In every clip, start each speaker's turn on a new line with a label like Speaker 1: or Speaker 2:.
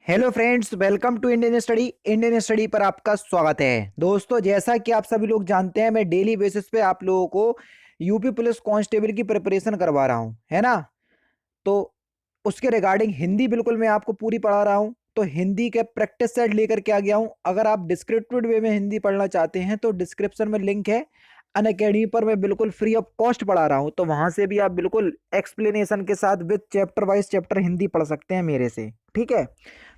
Speaker 1: Hello friends, welcome to Indian study पर आपका स्वागत है। दोस्तों, जैसा कि आप सभी लोग जानते हैं, मैं डेली बेसिस पे आप लोगों को यूपी पुलिस कांस्टेबल की प्रिपरेशन करवा रहा हूं, है ना। तो उसके रिगार्डिंग हिंदी बिल्कुल मैं आपको पूरी पढ़ा रहा हूं। तो हिंदी के प्रैक्टिस सेट लेकर के आ गया हूं। अगर आप डिस्क्रिप्टिव वे में हिंदी पढ़ना चाहते हैं तो डिस्क्रिप्शन में लिंक है। अनअकैडमी पर मैं बिल्कुल फ्री ऑफ कॉस्ट पढ़ा रहा हूं, तो वहां से भी आप बिल्कुल एक्सप्लेनेशन के साथ with chapter wise chapter Hindi पढ़ सकते हैं मेरे से। ठीक है।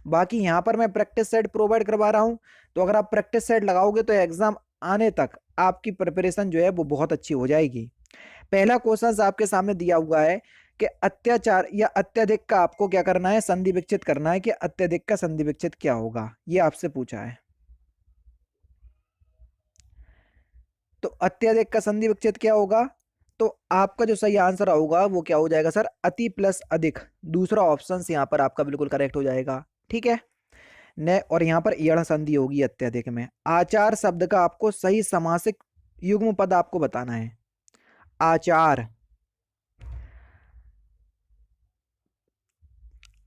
Speaker 1: बाकी यहाँ पर मैं प्रैक्टिस सेट प्रोवाइड करवा रहा हूँ। तो अगर आप प्रैक्टिस सेट लगाओगे तो एग्जाम आने तक आपकी प्रिपरेशन जो है वो बहुत अच्छी हो जाएगी। पहला क्वेश्चन आपके सामने दिया हुआ है कि अत्याचार या अत्यधिक का आपको क्या करना है, संधि विच्छेद करना है कि अत्यधिक का संधि विच्छेद क्या होगा, ये आपसे पूछा है। तो अत्यधिक का संधि विच्छेद क्या होगा? तो आपका जो सही आंसर होगा वो क्या हो जाएगा सर? अति प्लस अधिक। दूसरा ऑप्शन यहाँ पर आपका बिल्कुल करेक्ट हो जाएगा। ठीक है। न और यहाँ पर यण संधि होगी अत्यधिक में। आचार शब्द का आपको सही समासिक युग्म पद आपको बताना है। आचार,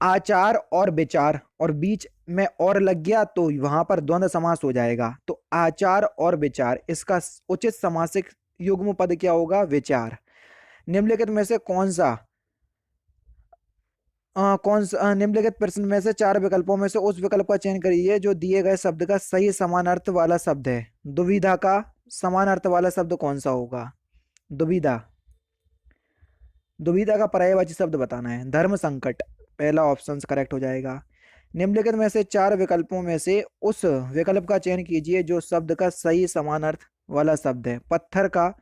Speaker 1: आचार और विचार और बीच में और लग गया तो वहां पर द्वंद्व समास हो जाएगा। तो आचार और विचार, इसका उचित समासिक युग्म पद क्या होगा? विचार। निम्नलिखित में से कौन सा निम्नलिखित प्रश्न में से चार विकल्पों में से उस विकल्प का चयन करिए जो दिए गए शब्द का सही समान अर्थ वाला शब्द है। दुविधा का समान अर्थ वाला शब्द कौन सा होगा? दुविधा। दुविधा का पर्यायवाची शब्द बताना है। धर्म संकट, पहला ऑप्शन करेक्ट हो जाएगा। निम्नलिखित में से चार विकल्पों में से उस विकल्प का चयन कीजिए जो शब्द का सही समान अर्थ वाला शब्द है। पत्थर का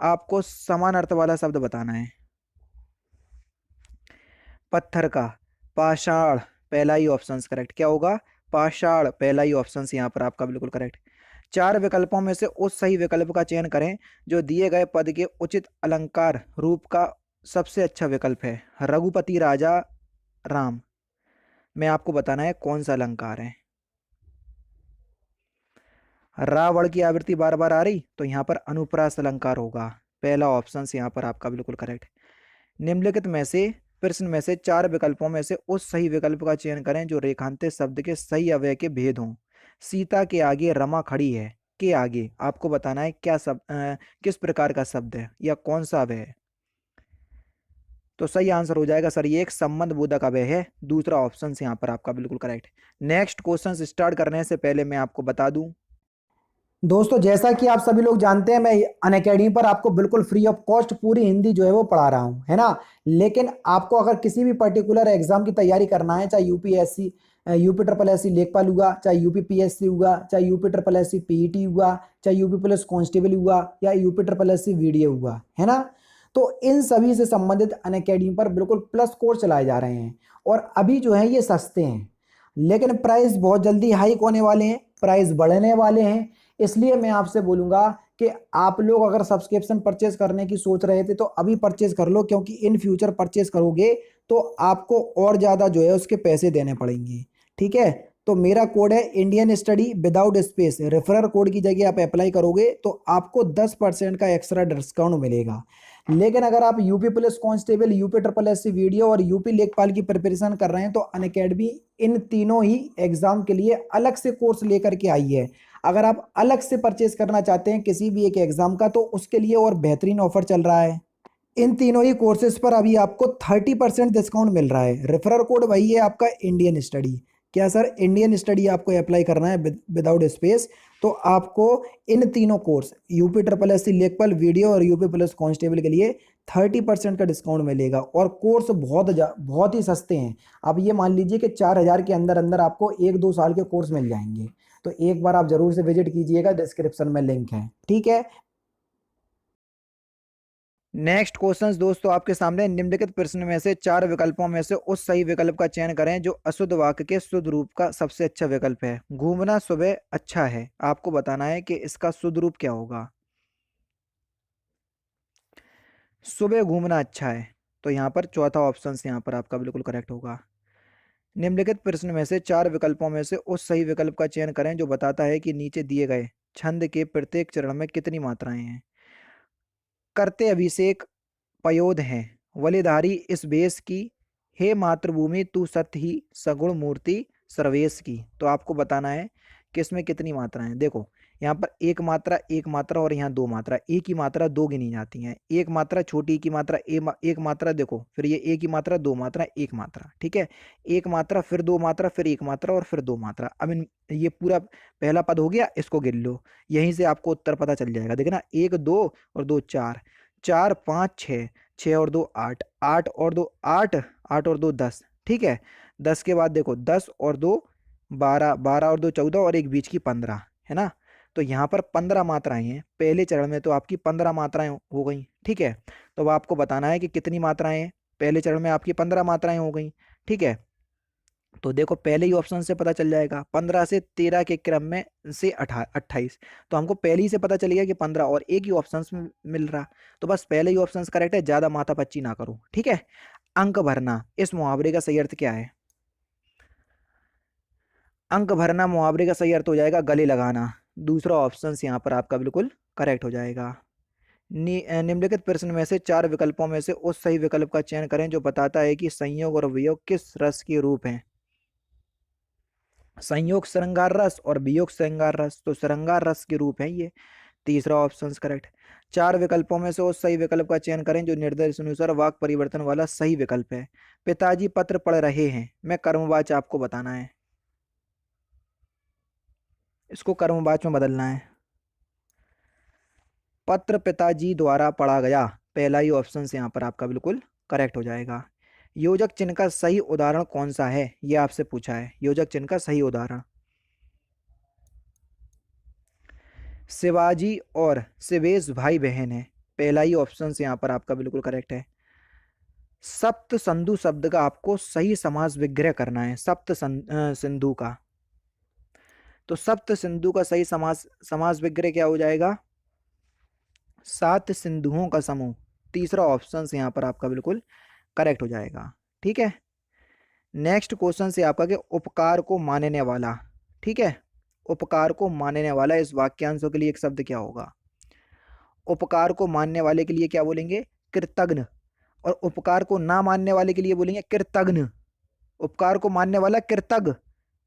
Speaker 1: आपको समान अर्थ वाला शब्द बताना है। पत्थर का पाषाण, पहला ही ऑप्शन करेक्ट क्या होगा? पाषाण, पहला ही ऑप्शन यहाँ पर आपका बिल्कुल करेक्ट। चार विकल्पों में से उस सही विकल्प का चयन करें जो दिए गए पद के उचित अलंकार रूप का सबसे अच्छा विकल्प है। रघुपति राजा राम में आपको बताना है कौन सा अलंकार है। रावण की आवृत्ति बार बार आ रही तो यहाँ पर अनुप्रास अलंकार होगा। पहला ऑप्शन यहाँ पर आपका बिल्कुल करेक्ट। निम्नलिखित में से प्रश्न में से चार विकल्पों में से उस सही विकल्प का चयन करें जो रेखांकित शब्द के सही अवयव के भेद हों। सीता के आगे रमा खड़ी है के आगे आपको बताना है क्या शब्द, किस प्रकार का शब्द है या कौन सा अवयव है। तो सही आंसर हो जाएगा सर ये एक संबंध बोधक अवयव है। दूसरा ऑप्शन यहाँ पर आपका बिल्कुल करेक्ट। नेक्स्ट क्वेश्चन स्टार्ट करने से पहले मैं आपको बता दूं दोस्तों, जैसा कि आप सभी लोग जानते हैं, मैं अनअकैडमी पर आपको बिल्कुल फ्री ऑफ कॉस्ट पूरी हिंदी जो है वो पढ़ा रहा हूं, है ना। लेकिन आपको अगर किसी भी पर्टिकुलर एग्जाम की तैयारी करना है, चाहे UPSC, UP triple S C लेखपाल हुआ, चाहे यूपी पीएससी हुआ, चाहे UP triple S C PET हुआ, चाहे यूपी पुलिस कांस्टेबल हुआ या UP triple S C VDO हुआ, है ना। तो इन सभी से संबंधित अनअकैडमी पर बिल्कुल प्लस कोर्स चलाए जा रहे हैं और अभी जो है ये सस्ते हैं, लेकिन प्राइस बहुत जल्दी हाइक होने वाले हैं, प्राइस बढ़ने वाले हैं। इसलिए मैं आपसे बोलूंगा कि आप लोग अगर सब्सक्रिप्शन परचेज करने की सोच रहे थे तो अभी परचेज कर लो, क्योंकि इन फ्यूचर परचेज करोगे तो आपको और ज़्यादा जो है उसके पैसे देने पड़ेंगे। ठीक है। तो मेरा कोड है Indian study without space. Referral code की जगह आप अप्लाई करोगे तो आपको 10% का एक्स्ट्रा डिस्काउंट मिलेगा। लेकिन अगर आप UP police constable, UP triple S C VDO और यूपी लेखपाल की प्रिपरेशन कर रहे हैं तो अनअकैडमी इन तीनों ही एग्जाम के लिए अलग से कोर्स लेकर के आई है। अगर आप अलग से परचेज करना चाहते हैं किसी भी एक एग्जाम का तो उसके लिए और बेहतरीन ऑफर चल रहा है। इन तीनों ही कोर्सेज पर अभी आपको 30% डिस्काउंट मिल रहा है। रेफरल कोड वही है आपका इंडियन स्टडी। क्या सर? इंडियन स्टडी आपको अप्लाई करना है विदाउट स्पेस। तो आपको इन तीनों course UP triple S C लेखपाल वीडियो और यूपी पुलिस कांस्टेबल के लिए 30% का डिस्काउंट मिलेगा और कोर्स बहुत ही सस्ते हैं। आप ये मान लीजिए कि 4,000 के अंदर अंदर आपको 1-2 साल के कोर्स मिल जाएंगे। तो एक बार आप जरूर से विजिट कीजिएगा, डिस्क्रिप्शन में लिंक है। ठीक है। नेक्स्ट क्वेश्चन दोस्तों आपके सामने। निम्नलिखित प्रश्न में से चार विकल्पों में से उस सही विकल्प का चयन करें जो अशुद्ध वाक्य के शुद्ध रूप का सबसे अच्छा विकल्प है। घूमना सुबह अच्छा है, आपको बताना है कि इसका शुद्ध रूप क्या होगा। सुबह घूमना अच्छा है, तो यहाँ पर चौथा ऑप्शन यहाँ पर आपका बिल्कुल करेक्ट होगा। निम्नलिखित प्रश्न में से चार विकल्पों में से उस सही विकल्प का चयन करें जो बताता है कि नीचे दिए गए छंद के प्रत्येक चरण में कितनी मात्राएं हैं। करते अभिषेक पयोध हैं, वलिधारी इस बेस की, हे मातृभूमि तू सत्य ही सगुण मूर्ति, सर्वेश की। तो आपको बताना है कि इसमें कितनी मात्राएं। देखो यहाँ पर एक मात्रा और यहाँ दो मात्रा, एक ही मात्रा दो गिनी जाती हैं। एक मात्रा छोटी की मात्रा एक मात्रा, देखो फिर ये एक ही मात्रा दो मात्रा एक मात्रा, ठीक है। एक मात्रा फिर दो मात्रा फिर एक मात्रा और फिर दो मात्रा। अब इन ये पूरा पहला पद हो गया, इसको गिन लो, यहीं से आपको उत्तर पता चल जाएगा। देखना एक दो और दो चार, चार पाँच छः, छः और दो आठ, आठ और दो आठ, आठ और दो दस, ठीक है। 10 के बाद देखो 10 और दो 12, 12 और दो 14 और एक बीच की 15, है ना। तो यहाँ पर 15 मात्राएं हैं पहले चरण में, तो आपकी 15 मात्राएं हो गई, ठीक है। तो अब आपको बताना है कि कितनी मात्राएं हैं। पहले चरण में आपकी 15 मात्राएं हो गई, ठीक है। तो देखो पहले ही ऑप्शन से पता चल जाएगा, 15 से 13 के क्रम में से 28। तो हमको पहले ही से पता चलेगा कि 15 और एक ही ऑप्शन में मिल रहा। तो बस पहले ही ऑप्शन करेक्ट है, ज्यादा माथापच्ची ना करो, ठीक है। अंक भरना, इस मुहावरे का सही अर्थ क्या है? अंक भरना मुहावरे का सही अर्थ हो जाएगा गले लगाना। दूसरा ऑप्शन यहाँ पर आपका बिल्कुल करेक्ट हो जाएगा। निम्नलिखित प्रश्न में से चार विकल्पों में से उस सही विकल्प का चयन करें जो बताता है कि संयोग और वियोग किस रस के रूप हैं। संयोग श्रृंगार रस और वियोग श्रृंगार रस, तो श्रृंगार रस के रूप है ये। तीसरा ऑप्शन करेक्ट। चार विकल्पों में से उस सही विकल्प का चयन करें जो निर्देशानुसार वाक परिवर्तन वाला सही विकल्प है। पिताजी पत्र पढ़ रहे हैं, मैं कर्मवाच आपको बताना है, इसको कर्मवाच में बदलना है। पत्र पिताजी द्वारा पढ़ा गया, पहला ही ऑप्शन से यहाँ पर आपका बिल्कुल करेक्ट हो जाएगा। योजक चिन्ह का सही उदाहरण कौन सा है, ये आपसे पूछा है। योजक चिन्ह का सही उदाहरण शिवाजी और शिवेश भाई बहन है, पहला ही ऑप्शन से यहाँ पर आपका बिल्कुल करेक्ट है। सप्त संधु शब्द का आपको सही समास विग्रह करना है, सिंधु का। तो सप्त सिंधु का सही समास विग्रह क्या हो जाएगा? सात सिंधुओं का समूह। तीसरा ऑप्शन से यहाँ पर आपका बिल्कुल करेक्ट हो जाएगा, ठीक है। नेक्स्ट क्वेश्चन से आपका कि उपकार को मानने वाला, ठीक है। उपकार को मानने वाला, इस वाक्यांशों के लिए एक शब्द क्या होगा? उपकार को मानने वाले के लिए क्या बोलेंगे? कृतज्ञ। और उपकार को ना मानने वाले के लिए बोलेंगे कृतज्ञ। उपकार को मानने वाला कृतज्ञ,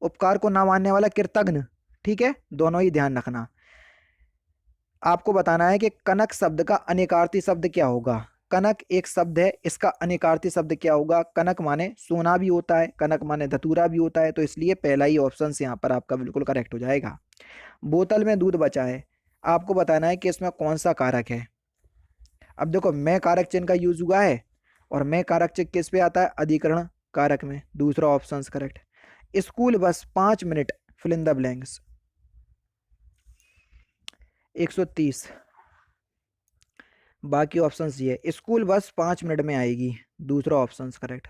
Speaker 1: उपकार को ना मानने वाला कृतज्ञ, ठीक है। दोनों ही ध्यान रखना। आपको बताना है कि कनक शब्द का अनेकार्थी शब्द क्या होगा। कनक एक शब्द है, इसका अनेकार्थी शब्द क्या होगा? कनक माने सोना भी होता है, कनक माने धतूरा भी होता है, तो इसलिए पहला ही ऑप्शन से यहाँ पर आपका बिल्कुल करेक्ट हो जाएगा। बोतल में दूध बचा है, आपको बताना है कि इसमें कौन सा कारक है। अब देखो मैं कारक चिन्ह का यूज हुआ है, और मैं कारक चिन्ह किस पे आता है? अधिकरण कारक में। दूसरा option correct. School bus 5 minute, fill in the blanks. 130। बाकी ऑप्शन ये है, स्कूल बस 5 मिनट में आएगी। दूसरा ऑप्शन करेक्ट।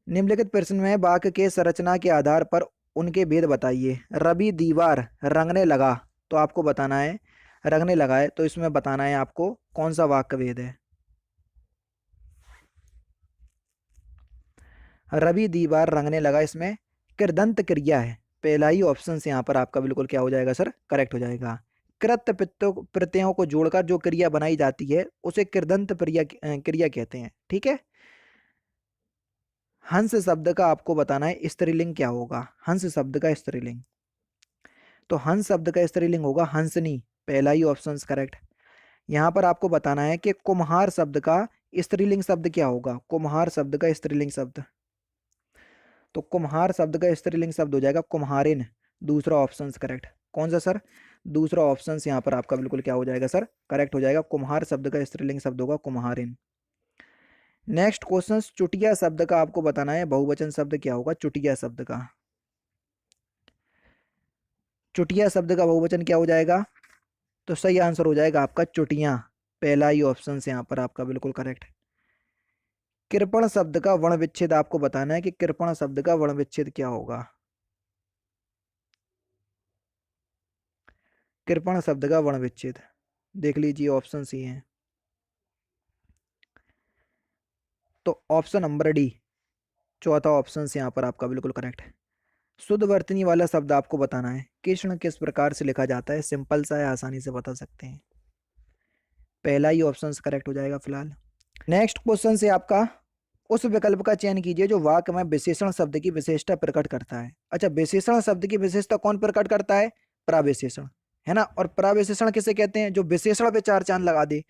Speaker 1: निम्नलिखित प्रश्न में वाक्य के संरचना के आधार पर उनके भेद बताइए। रवि दीवार रंगने लगा, तो आपको बताना है रंगने लगा है, तो इसमें बताना है आपको कौन सा वाक्य भेद है। रवि दीवार रंगने लगा, इसमें कृदंत क्रिया है, पहला ही ऑप्शन से यहाँ पर आपका बिल्कुल क्या हो जाएगा सर? करेक्ट हो जाएगा। कृत प्रत्ययों को जोड़कर जो क्रिया बनाई जाती है उसे कृदंत क्रिया कहते हैं, ठीक है। हंस शब्द का आपको बताना है स्त्रीलिंग क्या होगा। हंस शब्द का स्त्रीलिंग, तो हंस शब्द का स्त्रीलिंग होगा हंसनी, पहला ही ऑप्शन करेक्ट। यहाँ पर आपको बताना है कि कुम्हार शब्द का स्त्रीलिंग शब्द क्या होगा। कुम्हार शब्द का स्त्रीलिंग शब्द, तो कुम्हार शब्द का स्त्रीलिंग शब्द हो जाएगा कुम्हारिन। दूसरा ऑप्शन करेक्ट। कौन सा सर? दूसरा ऑप्शन यहाँ पर आपका बिल्कुल क्या हो जाएगा सर? करेक्ट हो जाएगा। कुम्हार शब्द का स्त्रीलिंग शब्द होगा कुम्हारिन। नेक्स्ट क्वेश्चन, चुटिया शब्द का आपको बताना है बहुवचन शब्द क्या होगा। चुटिया शब्द का, चुटिया शब्द का बहुवचन क्या हो जाएगा? तो सही आंसर हो जाएगा आपका चुटियां, पहला ही ऑप्शन से यहाँ पर आपका बिल्कुल करेक्ट। कृपण शब्द का वर्ण विच्छेद आपको बताना है कि कृपण शब्द का वर्ण विच्छेद क्या होगा। कृपण शब्द का वर्ण विच्छेद देख लीजिए, ऑप्शन सी है, तो ऑप्शन नंबर डी, चौथा ऑप्शन से यहाँ पर आपका बिल्कुल करेक्ट है। शुद्ध वर्तनी वाला शब्द आपको बताना है कृष्ण किस प्रकार से लिखा जाता है। सिंपल सा है, आसानी से बता सकते हैं, पहला ही ऑप्शन करेक्ट हो जाएगा फिलहाल। नेक्स्ट क्वेश्चन से आपका उस विकल्प का चयन कीजिए जो वाक्य में विशेषण शब्द की विशेषता प्रकट करता है। अच्छा, विशेषण शब्द की विशेषता कौन प्रकट करता है? प्रविशेषण, है ना। और प्रविशेषण किसे कहते हैं? जो विशेषण पे चार चांद लगा दे।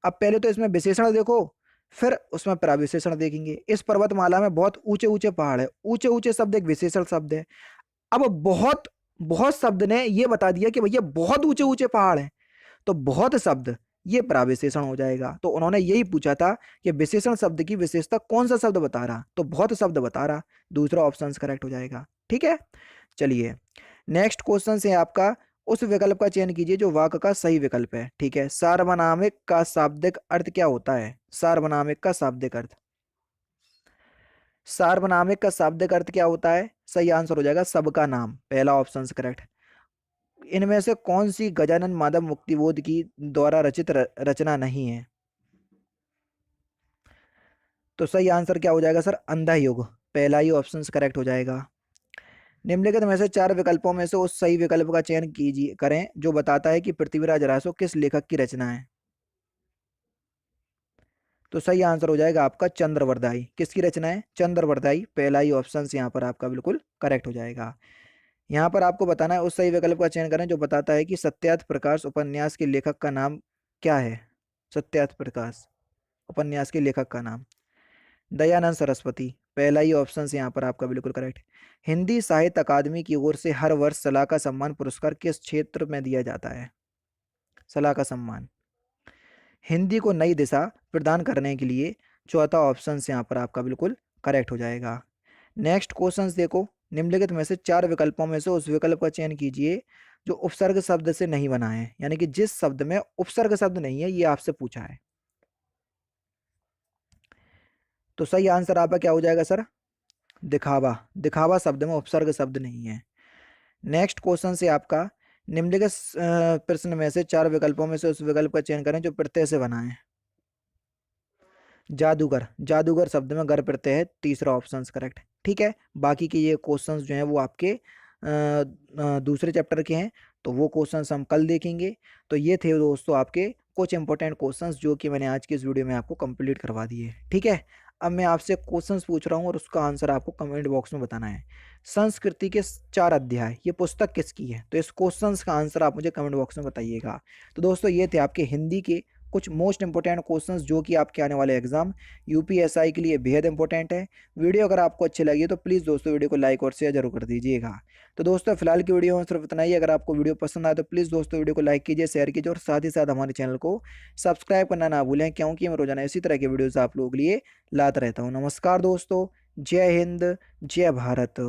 Speaker 1: अब पहले तो इसमें विशेषण देखो, फिर उसमें प्रविशेषण देखेंगे। इस पर्वतमाला में बहुत ऊंचे ऊंचे पहाड़ है, ऊंचे ऊंचे शब्द एक विशेषण शब्द है। अब बहुत बहुत शब्द ने ये बता दिया कि भैया बहुत ऊंचे ऊंचे पहाड़ हैं, तो बहुत शब्द ये प्रविशेषण हो जाएगा। तो उन्होंने यही पूछा था कि विशेषण शब्द की विशेषता कौन सा शब्द बता रहा, तो बहुत शब्द बता रहा। दूसरा ऑप्शन करेक्ट हो जाएगा। ठीक है, चलिए नेक्स्ट क्वेश्चन है आपका, उस विकल्प का चयन कीजिए जो वाक्य का सही विकल्प है। ठीक है, सार्वनामिक का शाब्दिक अर्थ क्या होता है? सार्वनामिक का शाब्दिक अर्थ, सार्वनामिक का शाब्दिक अर्थ क्या होता है? सही आंसर हो जाएगा सबका नाम, पहला ऑप्शन करेक्ट। इनमें से कौन सी गजानन माधव मुक्तिबोध की द्वारा रचित रचना नहीं है? तो सही आंसर क्या हो जाएगा सर? अंधा युग, पहला ही ऑप्शन करेक्ट हो जाएगा। निम्नलिखित में से चार विकल्पों में से उस सही विकल्प का चयन कीजिए करें जो बताता है कि पृथ्वीराज रासो किस लेखक की रचना है। तो सही आंसर हो जाएगा आपका चंद्रवरदाई। किसकी रचना है? चंद्रवरदाई, पहला ही ऑप्शन यहाँ पर आपका बिल्कुल करेक्ट हो जाएगा। यहाँ पर आपको बताना है उस सही विकल्प का चयन करें जो बताता है कि सत्यार्थ प्रकाश उपन्यास के लेखक का नाम क्या है। सत्यार्थ प्रकाश उपन्यास के लेखक का नाम दयानंद सरस्वती, पहला ही ऑप्शन यहाँ पर आपका बिल्कुल करेक्ट। हिंदी साहित्य अकादमी की ओर से हर वर्ष सलाह का सम्मान पुरस्कार किस क्षेत्र में दिया जाता है? सलाह का सम्मान हिंदी को नई दिशा प्रदान करने के लिए, चौथा ऑप्शन यहाँ पर आपका बिल्कुल करेक्ट हो जाएगा। नेक्स्ट क्वेश्चन देखो, निम्नलिखित में से चार विकल्पों में से उस विकल्प का चयन कीजिए जो उपसर्ग शब्द से नहीं बना है, यानी कि जिस शब्द में उपसर्ग शब्द नहीं है, ये आपसे पूछा है। तो सही आंसर आपका क्या हो जाएगा सर? दिखावा, दिखावा शब्द में उपसर्ग शब्द नहीं है। नेक्स्ट क्वेश्चन से आपका, निम्नलिखित प्रश्न में से चार विकल्पों में से उस विकल्प का चयन करें जो प्रत्यय से बना है। जादूगर, जादूगर शब्द में गर प्रत्यय है, तीसरा ऑप्शन करेक्ट। ठीक है, बाकी के ये क्वेश्चंस जो हैं वो आपके दूसरे चैप्टर के हैं, तो वो क्वेश्चंस हम कल देखेंगे। तो ये थे दोस्तों आपके कुछ इंपॉर्टेंट क्वेश्चंस जो कि मैंने आज की इस वीडियो में आपको कंप्लीट करवा दिए। ठीक है, अब मैं आपसे क्वेश्चंस पूछ रहा हूँ और उसका आंसर आपको कमेंट बॉक्स में बताना है। संस्कृति के चार अध्याय, ये पुस्तक किसकी है? तो इस क्वेश्चंस का आंसर आप मुझे कमेंट बॉक्स में बताइएगा। तो दोस्तों ये थे आपके हिंदी के कुछ मोस्ट इंपॉर्टेंट क्वेश्चंस जो कि आपके आने वाले एग्जाम यूपीएसआई के लिए बेहद इंपॉर्टेंट है। वीडियो अगर आपको अच्छी लगी तो प्लीज़ दोस्तों वीडियो को लाइक और शेयर जरूर कर दीजिएगा। तो दोस्तों फिलहाल की वीडियो में सिर्फ इतना ही। अगर आपको वीडियो पसंद आए तो प्लीज़ दोस्तों वीडियो को लाइक कीजिए, शेयर कीजिए और साथ ही साथ हमारे चैनल को सब्सक्राइब करना ना भूलें, क्योंकि मैं रोजाना इसी तरह के वीडियोज़ आप लोगों के लिए लाता रहता हूँ। नमस्कार दोस्तों, जय हिंद, जय भारत।